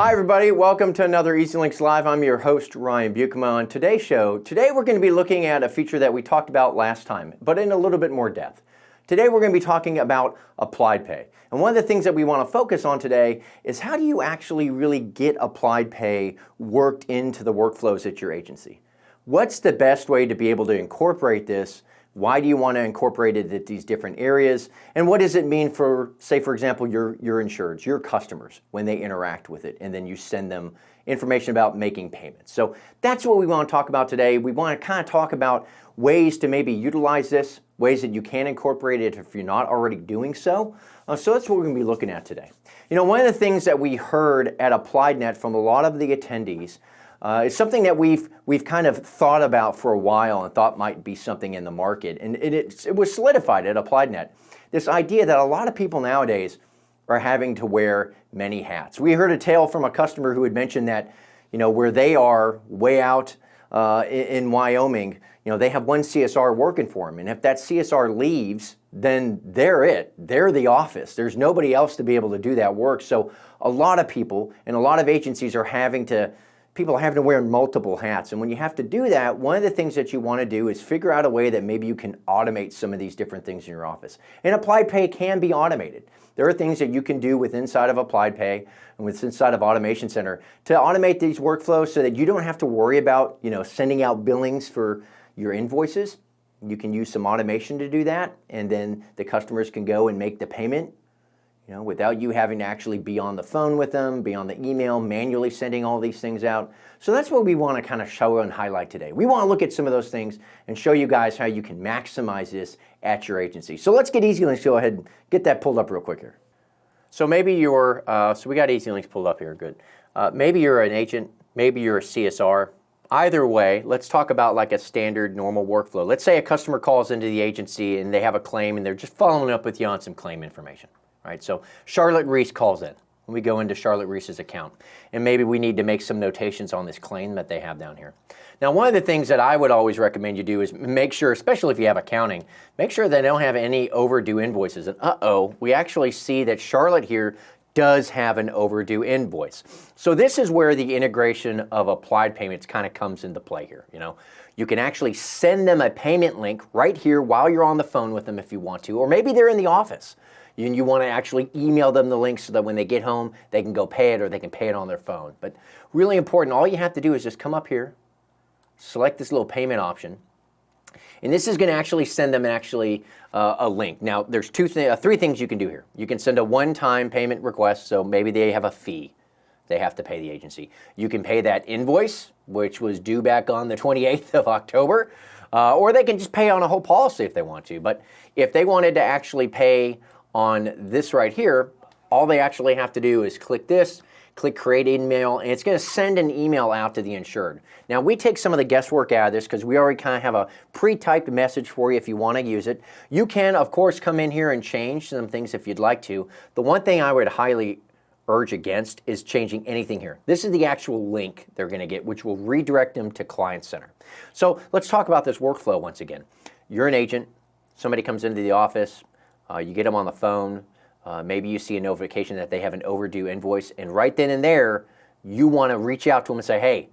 Hi everybody, welcome to another EZLynx Live. I'm your host, Ryan Buchema. On today's show, we're going to be looking at a feature that we talked about last time, but in a little bit more depth. Today we're going to be talking about Applied Pay. And one of the things that we want to focus on today is how do you actually really get Applied Pay worked into the workflows at your agency? What's the best way to be able to incorporate this? Why do you want to incorporate it at these different areas? And what does it mean for, say, for example, your insureds, your customers, when they interact with it, and then you send them information about making payments? So that's what we want to talk about today. We want to kind of talk about ways to maybe utilize this, ways that you can incorporate it if you're not already doing so. So that's what we're going to be looking at today. You know, one of the things that we heard at AppliedNet from a lot of the attendees it's something that we've kind of thought about for a while and thought might be something in the market, and it was solidified at AppliedNet. This idea that a lot of people nowadays are having to wear many hats. We heard a tale from a customer who had mentioned that, you know, where they are way out in Wyoming, you know, they have one CSR working for them, and if that CSR leaves, then they're it. They're the office. There's nobody else to be able to do that work. So a lot of people and a lot of agencies are having to wear multiple hats. And when you have to do that, one of the things that you want to do is figure out a way that maybe you can automate some of these different things in your office. And Applied Pay can be automated. There are things that you can do with inside of Applied Pay and with inside of Automation Center to automate these workflows so that you don't have to worry about, you know, sending out billings for your invoices. You can use some automation to do that, and then the customers can go and make the payment, you know, without you having to actually be on the phone with them, be on the email, manually sending all these things out. So that's what we want to kind of show and highlight today. We want to look at some of those things and show you guys how you can maximize this at your agency. So let's get EZLynx. Go ahead and get that pulled up real quick here. So maybe you're, so we got EZLynx pulled up here, good. Maybe you're an agent, maybe you're a CSR. Either way, let's talk about like a standard normal workflow. Let's say a customer calls into the agency and they have a claim and they're just following up with you on some claim information. Right, so Charlotte Reese calls in. We go into Charlotte Reese's account, and maybe we need to make some notations on this claim that they have down here. Now, one of the things that I would always recommend you do is make sure, especially if you have accounting, make sure they don't have any overdue invoices. And we actually see that Charlotte here does have an overdue invoice. So this is where the integration of Applied Payments kind of comes into play here. You know, you can actually send them a payment link right here while you're on the phone with them if you want to, or maybe they're in the office. You want to actually email them the link so that when they get home, they can go pay it or they can pay it on their phone. But really important, all you have to do is just come up here, select this little payment option, and this is going to actually send them a link. Now, there's three things you can do here. You can send a one-time payment request, so maybe they have a fee they have to pay the agency. You can pay that invoice, which was due back on the 28th of October, or they can just pay on a whole policy if they want to. But if they wanted to actually pay on this right here, all they actually have to do is click this, click create email, and it's going to send an email out to the insured. Now, we take some of the guesswork out of this because we already kind of have a pre-typed message for you if you want to use it. You can, of course, come in here and change some things if you'd like to. The one thing I would highly urge against is changing anything here. This is the actual link they're going to get, which will redirect them to Client Center. So let's talk about this workflow once again. You're an agent. Somebody comes into the office. You get them on the phone, maybe you see a notification that they have an overdue invoice, and right then and there, you want to reach out to them and say, hey,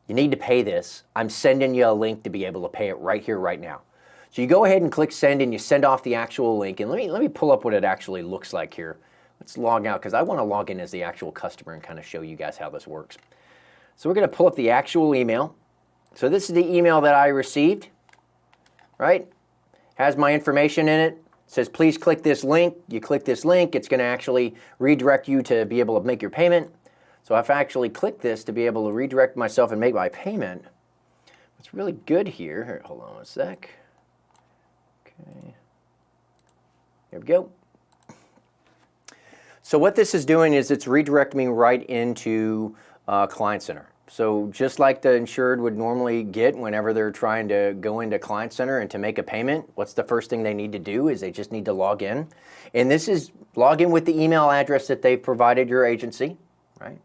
you need to pay this. I'm sending you a link to be able to pay it right here, right now. So you go ahead and click send, and you send off the actual link, and let me pull up what it actually looks like here. Let's log out, because I want to log in as the actual customer and kind of show you guys how this works. So we're going to pull up the actual email. So this is the email that I received, right? Has my information in it. It says, please click this link. You click this link, it's going to actually redirect you to be able to make your payment. So if I actually click this to be able to redirect myself and make my payment, what's really good here, hold on a sec. Okay, here we go. So what this is doing is it's redirecting me right into Client Center. So just like the insured would normally get whenever they're trying to go into Client Center and to make a payment, what's the first thing they need to do is they just need to log in. And this is log in with the email address that they've provided your agency, right?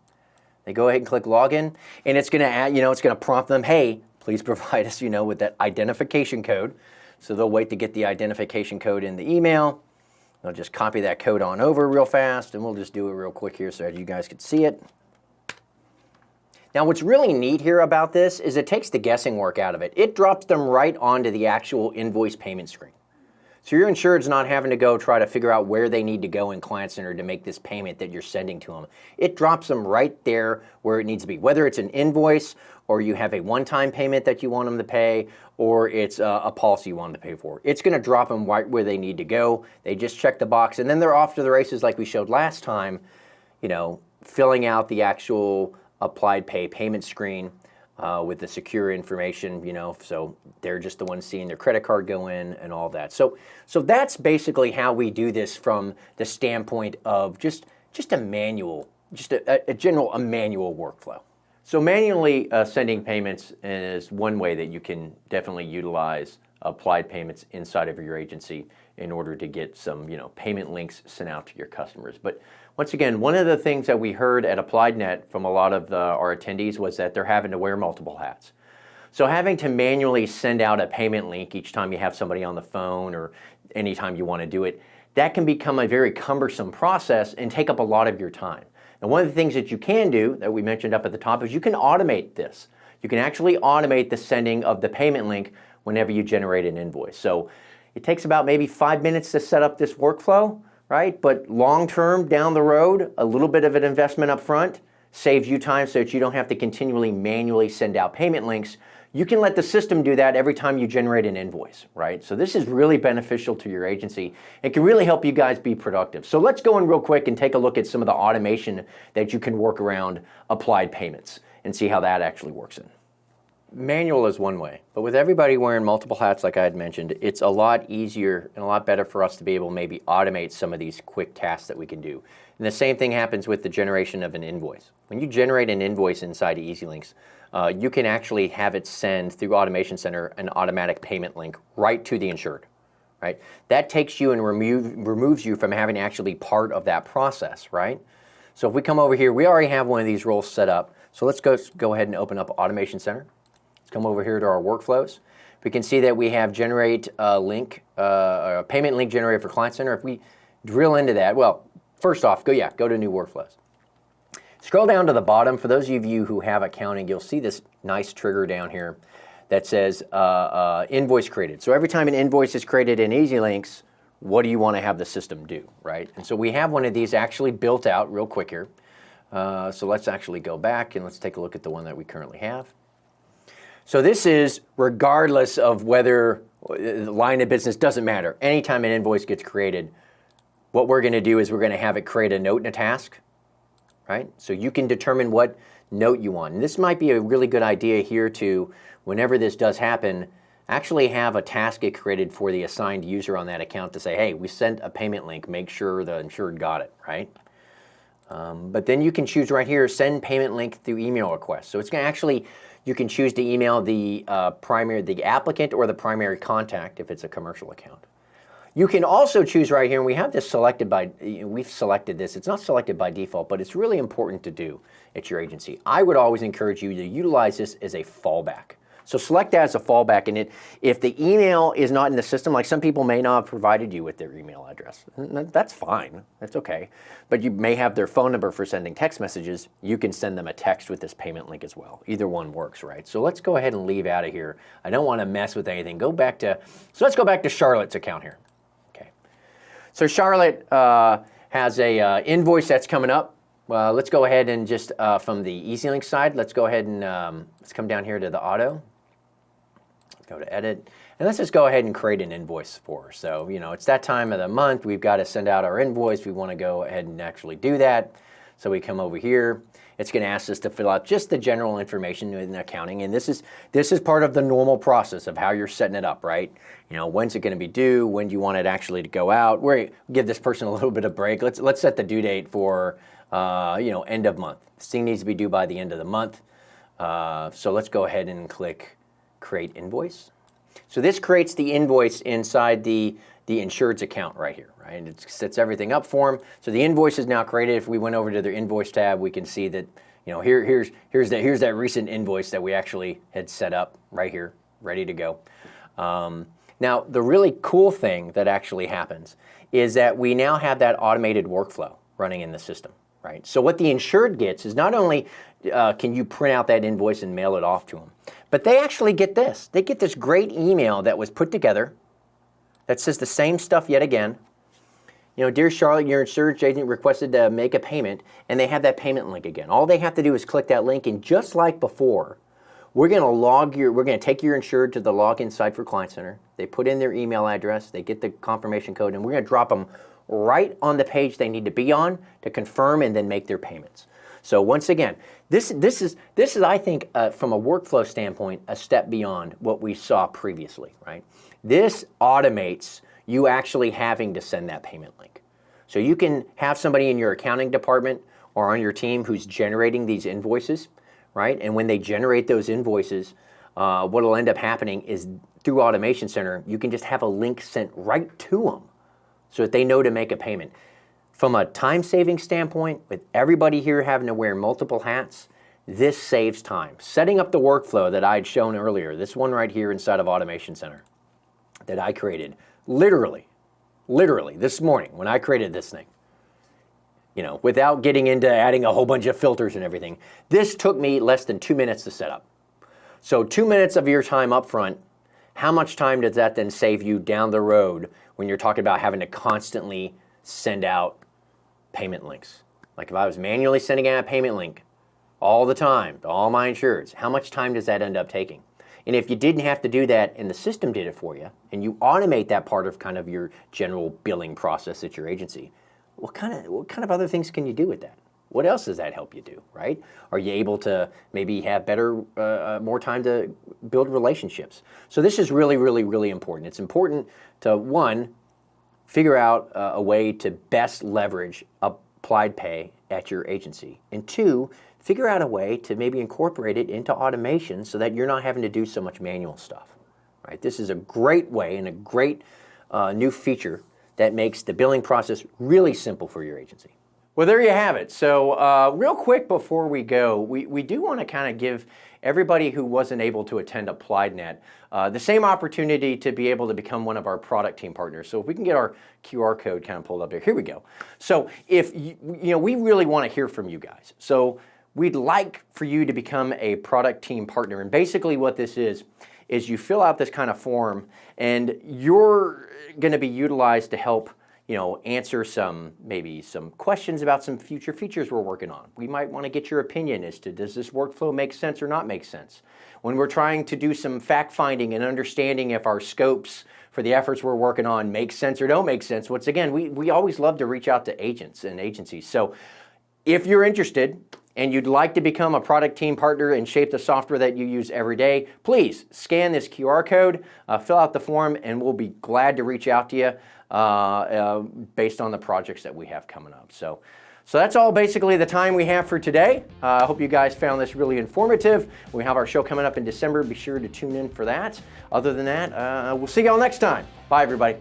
They go ahead and click login, and it's going to add, it's going to prompt them, hey, please provide us, with that identification code. So they'll wait to get the identification code in the email. They'll just copy that code on over real fast, and we'll just do it real quick here so that you guys can see it. Now what's really neat here about this is it takes the guessing work out of it. It drops them right onto the actual invoice payment screen. So your insured's not having to go try to figure out where they need to go in Client Center to make this payment that you're sending to them. It drops them right there where it needs to be, whether it's an invoice or you have a one-time payment that you want them to pay, or it's a policy you want them to pay for. It's going to drop them right where they need to go. They just check the box, and then they're off to the races like we showed last time, filling out the actual applied pay payment screen with the secure information, so they're just the ones seeing their credit card go in and all that. So that's basically how we do this from the standpoint of just a manual, just a general manual workflow. So manually sending payments is one way that you can definitely utilize applied payments inside of your agency in order to get some payment links sent out to your customers. But once again, one of the things that we heard at AppliedNet from a lot of our attendees was that they're having to wear multiple hats. So having to manually send out a payment link each time you have somebody on the phone or anytime you want to do it, that can become a very cumbersome process and take up a lot of your time. And one of the things that you can do, that we mentioned up at the top, is you can automate this. You can actually automate the sending of the payment link whenever you generate an invoice. So it takes about maybe 5 minutes to set up this workflow, right? But long term, down the road, a little bit of an investment up front saves you time so that you don't have to continually manually send out payment links. You can let the system do that every time you generate an invoice, right? So this is really beneficial to your agency. It can really help you guys be productive. So let's go in real quick and take a look at some of the automation that you can work around applied payments and see how that actually works in. Manual is one way, but with everybody wearing multiple hats like I had mentioned, it's a lot easier and a lot better for us to be able to maybe automate some of these quick tasks that we can do. And the same thing happens with the generation of an invoice. When you generate an invoice inside of EZLynx, you can actually have it send through Automation Center an automatic payment link right to the insured, right? That takes you and removes you from having to actually be part of that process, right? So if we come over here, we already have one of these roles set up. So let's go ahead and open up Automation Center. Let's come over here to our workflows. We can see that we have generate a link, a payment link generated for Client Center. If we drill into that, well, first off, go to new workflows. Scroll down to the bottom. For those of you who have accounting, you'll see this nice trigger down here that says invoice created. So every time an invoice is created in EZLynx, what do you want to have the system do, right? And so we have one of these actually built out real quick here. So let's actually go back and let's take a look at the one that we currently have. So this is regardless of whether the line of business, doesn't matter. Anytime an invoice gets created, what we're going to do is we're going to have it create a note and a task. Right? So you can determine what note you want. And this might be a really good idea here to, whenever this does happen, actually have a task get created for the assigned user on that account to say, hey, we sent a payment link, make sure the insured got it, right? But then you can choose right here, send payment link through email request. So it's going to actually, you can choose to email the the applicant or the primary contact if it's a commercial account. You can also choose right here, and we have this selected by, we've selected this. It's not selected by default, but it's really important to do at your agency. I would always encourage you to utilize this as a fallback. So select that as a fallback, and if the email is not in the system, like some people may not have provided you with their email address, that's fine, that's okay. But you may have their phone number for sending text messages. You can send them a text with this payment link as well. Either one works, right? So let's go ahead and leave out of here. I don't want to mess with anything. So let's go back to Charlotte's account here. So Charlotte has a invoice that's coming up. Let's go ahead and just from the EZLynx side, let's go ahead and let's come down here to the auto. Go to edit, and let's just go ahead and create an invoice for her. So it's that time of the month. We've got to send out our invoice. We want to go ahead and actually do that. So we come over here. It's going to ask us to fill out just the general information in accounting, and this is part of the normal process of how you're setting it up, right? When's it going to be due? When do you want it actually to go out? Give this person a little bit of break. Let's set the due date for end of month. This thing needs to be due by the end of the month. So let's go ahead and click Create Invoice. So this creates the invoice inside the insured's account right here, right? It sets everything up for them. So the invoice is now created. If we went over to their invoice tab, we can see that here's that recent invoice that we actually had set up right here, ready to go. Now the really cool thing that actually happens is that we now have that automated workflow running in the system, right? So what the insured gets is not only can you print out that invoice and mail it off to them? But they actually get this. They get this great email that was put together that says the same stuff yet again. You know, dear Charlotte, your insurance agent requested to make a payment, and they have that payment link again. All they have to do is click that link, and just like before, we're going to take your insured to the login site for Client Center. They put in their email address, they get the confirmation code, and we're going to drop them right on the page they need to be on to confirm and then make their payments. So once again, this is I think from a workflow standpoint a step beyond what we saw previously, right? This automates you actually having to send that payment link. So you can have somebody in your accounting department or on your team who's generating these invoices, right? And when they generate those invoices, what will end up happening is through Automation Center, you can just have a link sent right to them so that they know to make a payment. From a time-saving standpoint, with everybody here having to wear multiple hats, this saves time. Setting up the workflow that I'd shown earlier, this one right here inside of Automation Center that I created, literally this morning when I created this thing, you know, without getting into adding a whole bunch of filters and everything, this took me less than 2 minutes to set up. So 2 minutes of your time up front, how much time does that then save you down the road when you're talking about having to constantly send out payment links? Like if I was manually sending out a payment link all the time to all my insureds, how much time does that end up taking? And if you didn't have to do that and the system did it for you, and you automate that part of kind of your general billing process at your agency, what kind of other things can you do with that? What else does that help you do, right? Are you able to maybe have better, more time to build relationships? So this is really, really, really important. It's important to, one, figure out a way to best leverage applied pay at your agency. And two, figure out a way to maybe incorporate it into automation so that you're not having to do so much manual stuff, right? This is a great way and a great new feature that makes the billing process really simple for your agency. Well, there you have it. So real quick before we go, we do want to kind of give everybody who wasn't able to attend AppliedNet the same opportunity to be able to become one of our product team partners. So if we can get our QR code kind of pulled up there. Here we go. So if you know, we really want to hear from you guys. So we'd like for you to become a product team partner. And basically what this is you fill out this kind of form and you're going to be utilized to help, you know, answer maybe some questions about some future features we're working on. We might want to get your opinion as to, does this workflow make sense or not make sense? When we're trying to do some fact finding and understanding if our scopes for the efforts we're working on make sense or don't make sense, once again, we always love to reach out to agents and agencies. So if you're interested and you'd like to become a product team partner and shape the software that you use every day, please scan this QR code, fill out the form, and we'll be glad to reach out to you based on the projects that we have coming up. So that's all basically the time we have for today. I hope you guys found this really informative. We have our show coming up in December. Be sure to tune in for that. Other than that, we'll see y'all next time. Bye, everybody.